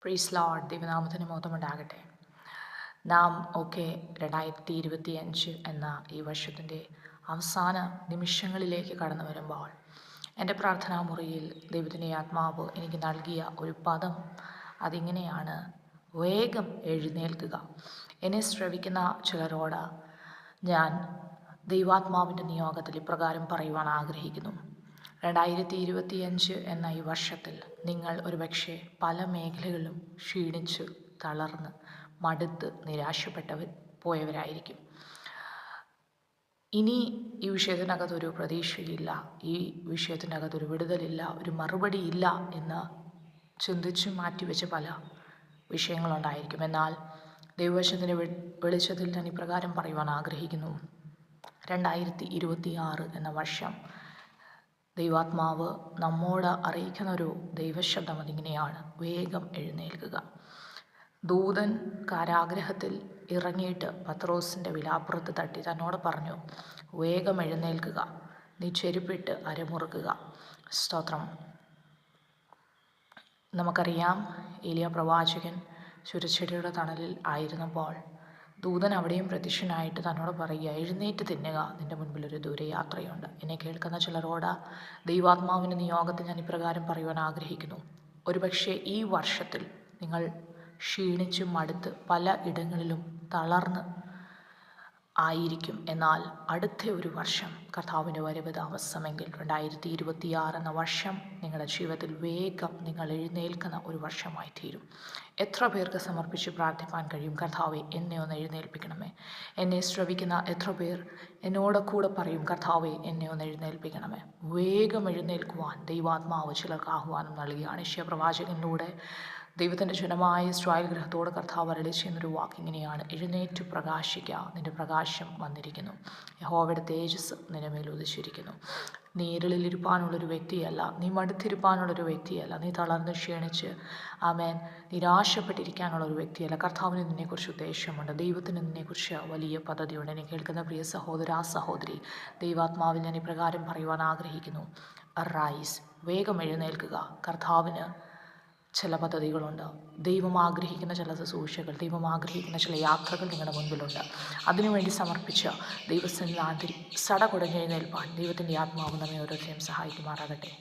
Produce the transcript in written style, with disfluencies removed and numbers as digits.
പ്രീസ് Lord, ദൈവനാമത്തിന് മഹത്വമുണ്ടാകട്ടെ. നാം ഒക്കെ 2025 എന്ന ഈ വർഷത്തിൻ്റെ അവസാന നിമിഷങ്ങളിലേക്ക് കടന്നു വരുമ്പോൾ എൻ്റെ പ്രാർത്ഥനാ മുറിയിൽ ദൈവത്തിൻ്റെ ആത്മാവ് എനിക്ക് നൽകിയ ഒരു പദം അതിങ്ങനെയാണ്: വേഗം എഴുന്നേൽക്കുക. എന്നെ ശ്രവിക്കുന്ന ചിലരോട് ഞാൻ ദൈവാത്മാവിൻ്റെ നിയോഗത്തിൽ ഇപ്രകാരം പറയുവാൻ ആഗ്രഹിക്കുന്നു. 2025 എന്ന ഈ വർഷത്തിൽ നിങ്ങൾ ഒരുപക്ഷെ പല മേഖലകളിലും ക്ഷീണിച്ച് തളർന്ന് മടുത്ത് പോയവരായിരിക്കും. ഇനി ഈ വിഷയത്തിനകത്തൊരു പ്രതീക്ഷയില്ല, ഈ വിഷയത്തിനകത്തൊരു വിടുതലില്ല, ഒരു മറുപടിയില്ല എന്ന് ചിന്തിച്ച് മാറ്റിവെച്ച പല വിഷയങ്ങളുണ്ടായിരിക്കും. എന്നാൽ ദൈവവചനത്തിൻ്റെ വെളിച്ചത്തിൽ ഞാൻ ഇപ്രകാരം പറയുവാൻ ആഗ്രഹിക്കുന്നു: 2026 എന്ന വർഷം ദൈവാത്മാവ് നമ്മോട് അറിയിക്കുന്ന ഒരു ദൈവശബ്ദം അതിങ്ങനെയാണ്: വേഗം എഴുന്നേൽക്കുക. ദൂതൻ കാരാഗ്രഹത്തിൽ ഇറങ്ങിയിട്ട് പത്രോസിൻ്റെ വിലാപ്പുറത്ത് തട്ടി തന്നോട് പറഞ്ഞു: വേഗം എഴുന്നേൽക്കുക, നീ ചെരുപ്പിട്ട് അരമുറുക്കുക. സ്തോത്രം. നമുക്കറിയാം, ഏലിയ പ്രവാചകൻ ചുരച്ചെടിയുടെ തണലിൽ ആയിരുന്നപ്പോൾ ദൂതൻ അവിടെയും പ്രത്യക്ഷനായിട്ട് തന്നോട് പറയുക: എഴുന്നേറ്റ് തിന്നുക, നിൻ്റെ മുൻപിലൊരു ദൂരയാത്രയുണ്ട്. എന്നെ കേൾക്കുന്ന ചിലരോട് ദൈവാത്മാവിൻ്റെ നിയോഗത്തിൽ ഞാൻ ഇപ്രകാരം പറയുവാൻ ആഗ്രഹിക്കുന്നു: ഒരുപക്ഷെ ഈ വർഷത്തിൽ നിങ്ങൾ ക്ഷീണിച്ച് മടുത്ത് പല ഇടങ്ങളിലും തളർന്ന് ആയിരിക്കും. എന്നാൽ അടുത്ത ഒരു വർഷം കർത്താവിൻ്റെ വരവ് താമസമെങ്കിൽ 2026 എന്ന വർഷം നിങ്ങളുടെ ജീവിതത്തിൽ വേഗം നിങ്ങൾ എഴുന്നേൽക്കുന്ന ഒരു വർഷമായി തീരും. എത്ര പേർക്ക് സമർപ്പിച്ച് പ്രാർത്ഥിപ്പാൻ കഴിയും: കർത്താവെ, എന്നെ ഒന്ന് എഴുന്നേൽപ്പിക്കണമേ. എന്നെ ശ്രവിക്കുന്ന എത്ര പേർ എന്നോട് കൂടെ പറയും: കർത്താവെ, എന്നെ ഒന്ന് എഴുന്നേൽപ്പിക്കണമേ. വേഗം എഴുന്നേൽക്കുവാൻ ദൈവാത്മാവ് ചിലർക്ക് ആഹ്വാനം നൽകുകയാണ്. യെശയ്യാ പ്രവാചകനിലൂടെ ദൈവത്തിൻ്റെ ജനമായ ഇസ്രായേൽ ഗൃഹത്തോട് കർത്താവ് അരുളി ചെയ്യുന്നൊരു വാക്കിങ്ങനെയാണ്: എഴുന്നേറ്റു പ്രകാശിക്കുക, നിൻ്റെ പ്രകാശം വന്നിരിക്കുന്നു, യഹോവയുടെ തേജസ് നിന്റെ മേൽ ഉദിച്ചിരിക്കുന്നു. നീ ഇരുളിലിരിപ്പാനുള്ളൊരു വ്യക്തിയല്ല, നീ മടുത്തിരിപ്പാനുള്ളൊരു വ്യക്തിയല്ല, നീ തളർന്ന് ക്ഷീണിച്ച് നിരാശപ്പെട്ടിരിക്കാനുള്ളൊരു വ്യക്തിയല്ല. കർത്താവിന് നിന്നെക്കുറിച്ച് ഉദ്ദേശമുണ്ട്, ദൈവത്തിന് നിന്നെക്കുറിച്ച് വലിയ പദ്ധതിയുണ്ട്. എന്നെ കേൾക്കുന്ന പ്രിയ സഹോദര സഹോദരി, ദൈവാത്മാവിൽ ഞാൻ ഇപ്രകാരം പറയുവാൻ ആഗ്രഹിക്കുന്നു: റൈസ്, വേഗം എഴുന്നേൽക്കുക. കർത്താവിന് ചില പദ്ധതികളുണ്ട്. ദൈവം ആഗ്രഹിക്കുന്ന ചില ശുശ്രൂഷകൾ, ദൈവം ആഗ്രഹിക്കുന്ന ചില യാത്രകൾ നിങ്ങളുടെ മുൻപിലുണ്ട്. അതിനുവേണ്ടി സമർപ്പിച്ച ദൈവസന്നിധാനത്തിൽ സടകുടഞ്ഞെഴുന്നേൽപ്പാൻ ദൈവത്തിൻ്റെ ആത്മാവ് നമ്മെ ഓരോരുത്തരെയും സഹായിക്കുമാറാകട്ടെ.